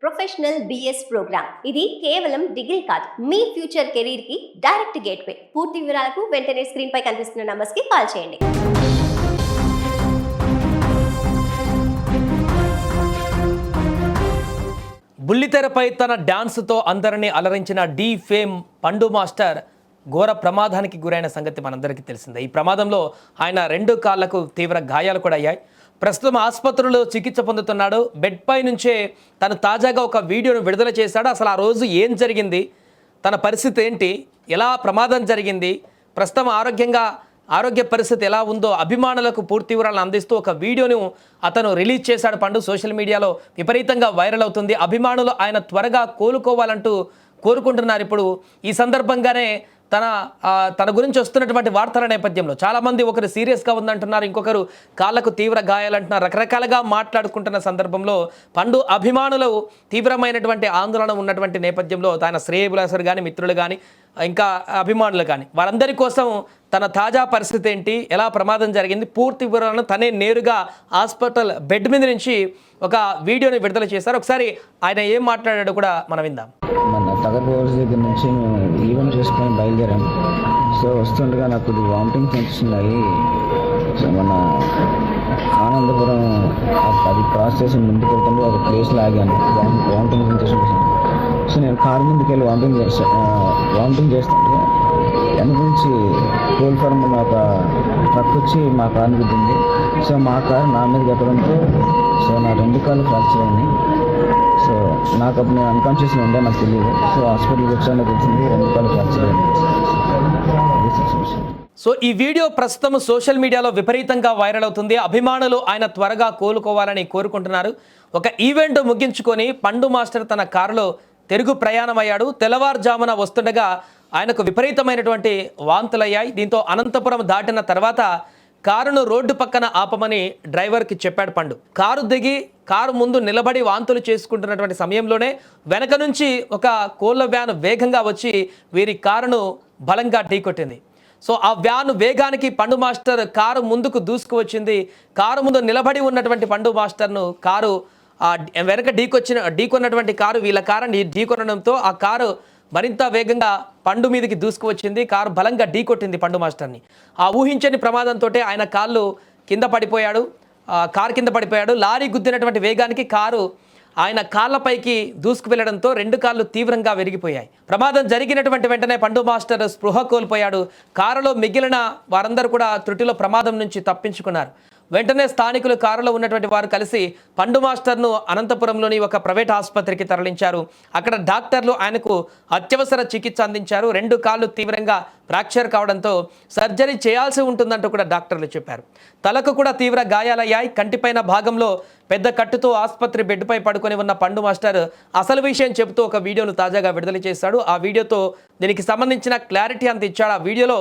Professional BS programme ఇది కేవలం degree కాదు, మీ ఫ్యూచర్ కెరీర్ కి డైరెక్ట్ గేట్వే. పూర్తి వివరాలకు వెంటనే స్క్రీన్ పై కనిపిస్తున్న నంబర్స్ కి కాల్ చేయండి. బుల్లితెరపై తన డాన్స్తో అందరినీ అలరించిన డి ఫేమ్ పండు మాస్టర్ ఘోర ప్రమాదానికి గురైన సంగతి మనందరికీ తెలిసిందే. ఈ ప్రమాదంలో ఆయన 2 కాళ్లకు తీవ్ర గాయాలు కూడా అయ్యాయి. ప్రస్తుతం ఆసుపత్రిలో చికిత్స పొందుతున్నాడు. బెడ్ పై నుంచే తను తాజాగా ఒక వీడియోను విడుదల చేశాడు. అసలు ఆ రోజు ఏం జరిగింది, తన పరిస్థితి ఏంటి, ఎలా ప్రమాదం జరిగింది, ప్రస్తుతం ఆరోగ్య పరిస్థితి ఎలా ఉందో అభిమానులకు పూర్తి వివరాలను అందిస్తూ ఒక వీడియోను అతను రిలీజ్ చేశాడు. పండు సోషల్ మీడియాలో విపరీతంగా వైరల్ అవుతుంది. అభిమానులు ఆయన త్వరగా కోలుకోవాలంటూ కోరుకుంటున్నారు. ఇప్పుడు ఈ సందర్భంగానే తన గురించి వస్తున్నటువంటి వార్తల నేపథ్యంలో చాలామంది ఒకరు సీరియస్గా ఉందంటున్నారు, ఇంకొకరు కాళ్ళకు తీవ్ర గాయాలంటున్నారు. రకరకాలుగా మాట్లాడుకుంటున్న సందర్భంలో పండు అభిమానులు తీవ్రమైనటువంటి ఆందోళన ఉన్నటువంటి నేపథ్యంలో తన శ్రేయభిలాషులు కానీ, మిత్రులు కానీ, ఇంకా అభిమానులు కానీ వారందరి కోసం తన తాజా పరిస్థితి ఏంటి, ఎలా ప్రమాదం జరిగింది, పూర్తి వివరాలను తనే నేరుగా హాస్పిటల్ బెడ్ మీద నుంచి ఒక వీడియోని విడుదల చేశారు. ఒకసారి ఆయన ఏం మాట్లాడాడో కూడా మనం విందాం. మన తగర్బోర్స్ దగ్గర నుంచి మేము ఈవెంట్ చేసుకొని బయలుదేరాం. సో వస్తుండగా నాకు వామిటింగ్ సెన్సేషన్. సో మన ఆనందపురం అది క్రాస్ చేసి ముందుకు వెళ్తుంటే ఒక ప్లేస్లో ఆగాను. Vomiting sensation. సో నేను కారు ముందుకు వెళ్ళి వామిటింగ్ చేస్తుంటే వెనక నుంచి కోల్ ఫార్మ్ ఒక ట్రక్ వచ్చి మా కారు గుద్దింది. సో మా కారు నా మీద చెప్పడంతో సో నా 2 కాళ్ళు ఫ్రాక్చర్ అయింది. సో నాకు అప్పుడు నేను అన్కాన్షియస్గా ఉండే, నాకు తెలియదు. సో హాస్పిటల్కి వచ్చాక తెలిసింది 2 కాళ్ళు ఫ్రాక్చర్ అయింది. సో ఈ వీడియో ప్రస్తుతం సోషల్ మీడియాలో విపరీతంగా వైరల్ అవుతుంది. అభిమానులు ఆయన త్వరగా కోలుకోవాలని కోరుకుంటున్నారు. ఒక ఈవెంట్ ముగించుకొని పండు మాస్టర్ తన కారులో తిరుగు ప్రయాణమయ్యాడు. తెల్లవారుజామున వస్తుండగా ఆయనకు విపరీతమైనటువంటి వాంతులయ్యాయి. దీంతో అనంతపురం దాటిన తర్వాత కారును రోడ్డు పక్కన ఆపమని డ్రైవర్కి చెప్పాడు పండు. కారు దిగి కారు ముందు నిలబడి వాంతులు చేసుకుంటున్నటువంటి సమయంలోనే వెనక నుంచి ఒక కోళ్ళ వ్యాన్ వేగంగా వచ్చి వీరి కారును బలంగా ఢీకొట్టింది. సో ఆ వ్యాన్ వేగానికి పండు మాస్టర్ కారు ముందుకు దూసుకువచ్చింది. కారు ముందు నిలబడి ఉన్నటువంటి పండు మాస్టర్ను కారు వెనక ఢీకొన్నటువంటి కారు వీళ్ళ కారుని ఢీకొనడంతో ఆ కారు మరింత వేగంగా పండు మీదకి దూసుకువచ్చింది. కారు బలంగా ఢీకొట్టింది పండు మాస్టర్ని. ఆ ఊహించని ప్రమాదంతో ఆయన కారు కింద పడిపోయాడు. లారీ గుద్దినటువంటి వేగానికి కారు ఆయన కాళ్ళపైకి దూసుకు వెళ్లడంతో 2 కాళ్ళు తీవ్రంగా విరిగిపోయాయి. ప్రమాదం జరిగినటువంటి వెంటనే పండు మాస్టర్ స్పృహ కోల్పోయాడు. కారులో మిగిలిన వారందరూ కూడా త్రుటిలో ప్రమాదం నుంచి తప్పించుకున్నారు. వెంటనే స్థానికులు కారులో ఉన్నటువంటి వారు కలిసి పండు మాస్టర్ను అనంతపురంలోని ఒక ప్రైవేట్ ఆసుపత్రికి తరలించారు. అక్కడ డాక్టర్లు ఆయనకు అత్యవసర చికిత్స అందించారు. 2 కాళ్ళు తీవ్రంగా ఫ్రాక్చర్ కావడంతో సర్జరీ చేయాల్సి ఉంటుందంటూ కూడా డాక్టర్లు చెప్పారు. తలకు కూడా తీవ్ర గాయాలయ్యాయి. కంటిపైన భాగంలో పెద్ద కట్టుతో ఆసుపత్రి బెడ్పై పడుకొని ఉన్న పండు మాస్టర్ అసలు విషయం చెబుతూ ఒక వీడియోను తాజాగా విడుదల చేశాడు. ఆ వీడియోతో దీనికి సంబంధించిన క్లారిటీ అంత ఇచ్చాడు. ఆ వీడియోలో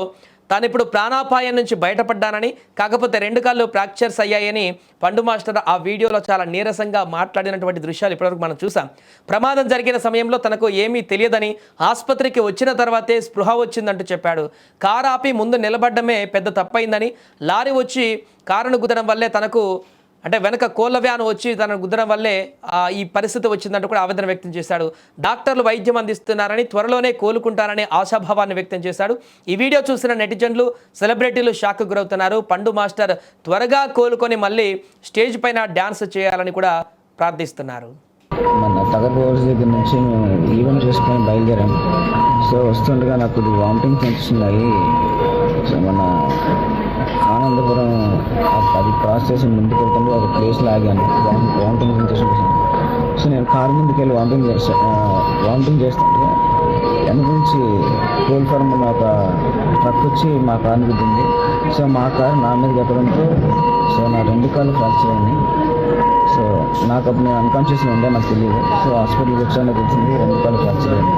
తాను ఇప్పుడు ప్రాణాపాయం నుంచి బయటపడ్డానని, కాకపోతే 2 కాళ్ళు ఫ్రాక్చర్స్ అయ్యాయని పండు మాస్టర్ ఆ వీడియోలో చాలా నీరసంగా మాట్లాడినటువంటి దృశ్యాలు ఇప్పటివరకు మనం చూసాం. ప్రమాదం జరిగిన సమయంలో తనకు ఏమీ తెలియదని, ఆసుపత్రికి వచ్చిన తర్వాతే స్పృహ వచ్చిందంటూ చెప్పాడు. కారు ఆపి ముందు నిలబడ్డమే పెద్ద తప్పైందని, లారీ వచ్చి కారును గుద్దడం వల్లే తనకు వెనక కోళ్ళ వ్యాన్ వచ్చి తనను గుద్దడం వల్లే ఈ పరిస్థితి వచ్చిందంటూ కూడా ఆవేదన వ్యక్తం చేశాడు. డాక్టర్లు వైద్యం అందిస్తున్నారని, త్వరలోనే కోలుకుంటారనే ఆశాభావాన్ని వ్యక్తం చేశాడు. ఈ వీడియో చూసిన నెటిజన్లు, సెలబ్రిటీలు షాక్ గురవుతున్నారు. పండు మాస్టర్ త్వరగా కోలుకొని మళ్ళీ స్టేజ్ పైన డ్యాన్స్ చేయాలని కూడా ప్రార్థిస్తున్నారు. మన తగర్బోర్స్ దగ్గర నుంచి మేము ఈవెంట్ చేసుకొని బయలుదేరాం. సో వస్తుండగా నాకు వామిటింగ్ సెన్సేషన్. సో మన ఆనందపురం అది క్రాస్ చేసి ముందుకు వెళ్తుంటే ఒక ప్లేస్లో ఆగాను. Vomiting sensation. సో నేను కారు ముందుకు వెళ్ళి వామిటింగ్ చేస్తుంటే వెనక నుంచి కోల్ ఫార్మ్ ఒక ట్రక్ వచ్చి మా కారు గుద్దింది. సో మా కారు నా మీద చెప్పడంతో సో నా 2 కాళ్ళు ఫ్రాక్చర్ అయింది. సో నాకు అప్పుడు నేను అన్కాన్షియస్గా ఉండే, నాకు తెలియదు. సో హాస్పిటల్కి వచ్చాక తెలిసింది 2 కాళ్ళు ఫ్రాక్చర్ అయింది.